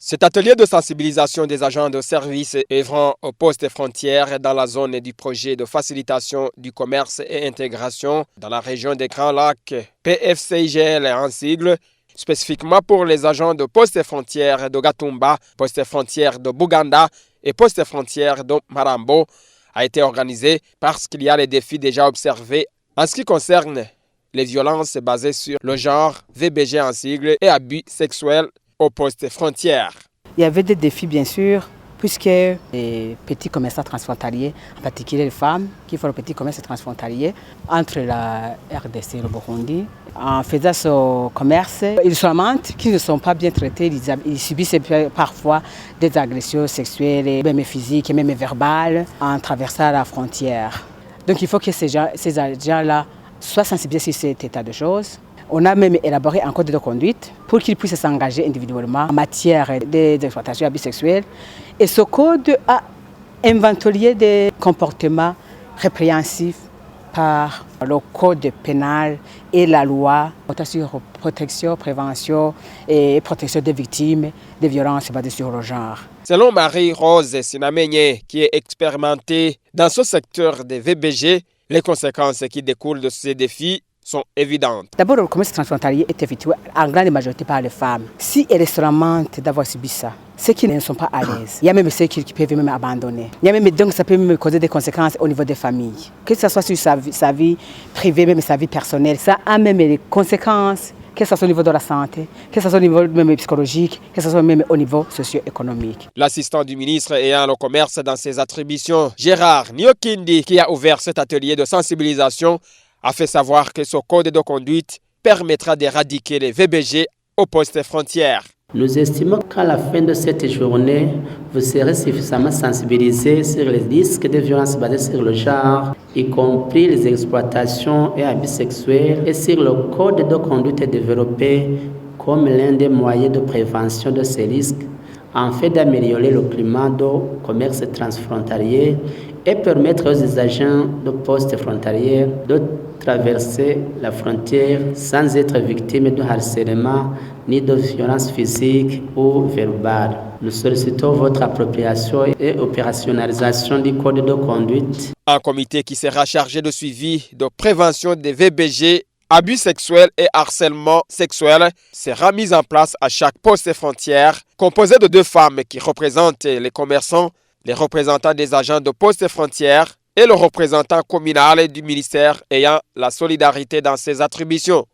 Cet atelier de sensibilisation des agents de services œuvrant aux postes frontières dans la zone du projet de facilitation du commerce et intégration dans la région des Grands Lacs, PFCIGL en sigle, spécifiquement pour les agents de postes frontières de Gatumba, postes frontières de Buganda et postes frontières de Marambo, a été organisé parce qu'il y a les défis déjà observés en ce qui concerne les violences basées sur le genre, VBG en sigle, et abus sexuels aux postes frontières. Il y avait des défis bien sûr, puisque les petits commerçants transfrontaliers, en particulier les femmes qui font le petit commerce transfrontalier entre la RDC et le Burundi, en faisant ce commerce, ils se lamentent qu'ils ne sont pas bien traités, ils subissent parfois des agressions sexuelles, même physiques et même verbales, en traversant la frontière. Donc il faut que ces gens-là soient sensibilisés sur cet état de choses. On a même élaboré un code de conduite pour qu'ils puissent s'engager individuellement en matière d'exploitation et d'abus sexuels. Et ce code a inventorié des comportements répréhensifs par le code pénal et la loi sur protection, prévention et protection des victimes des violences basées sur le genre. Selon Marie-Rose Sinamenye, qui est expérimentée dans ce secteur des VBG, les conséquences qui découlent de ces défis sont évidentes. D'abord, le commerce transfrontalier est effectué en grande majorité par les femmes. Si elles se lamentent d'avoir subi ça, ceux qui ne sont pas à l'aise, il y a même ceux qui peuvent même abandonner. Il y a même, donc ça peut même causer des conséquences au niveau des familles. Que ce soit sur sa vie privée, même sa vie personnelle, ça a même des conséquences, que ce soit au niveau de la santé, que ce soit au niveau même psychologique, que ce soit même au niveau socio-économique. L'assistant du ministre ayant le commerce dans ses attributions, Gérard Nyokindi, qui a ouvert cet atelier de sensibilisation, a fait savoir que ce code de conduite permettra d'éradiquer les VBG aux postes frontières. Nous estimons qu'à la fin de cette journée, vous serez suffisamment sensibilisés sur les risques de violences basées sur le genre, y compris les exploitations et abus sexuels, et sur le code de conduite développé comme l'un des moyens de prévention de ces risques, en fait d'améliorer le climat de commerce transfrontalier et permettre aux agents de postes frontaliers de traverser la frontière sans être victimes de harcèlement ni de violences physiques ou verbales. Nous sollicitons votre appropriation et opérationnalisation du code de conduite. Un comité qui sera chargé de suivi de prévention des VBG, abus sexuels et harcèlement sexuel sera mis en place à chaque poste frontière, composé de 2 femmes qui représentent les commerçants, les représentants des agents de poste frontières et le représentant communal du ministère ayant la solidarité dans ses attributions.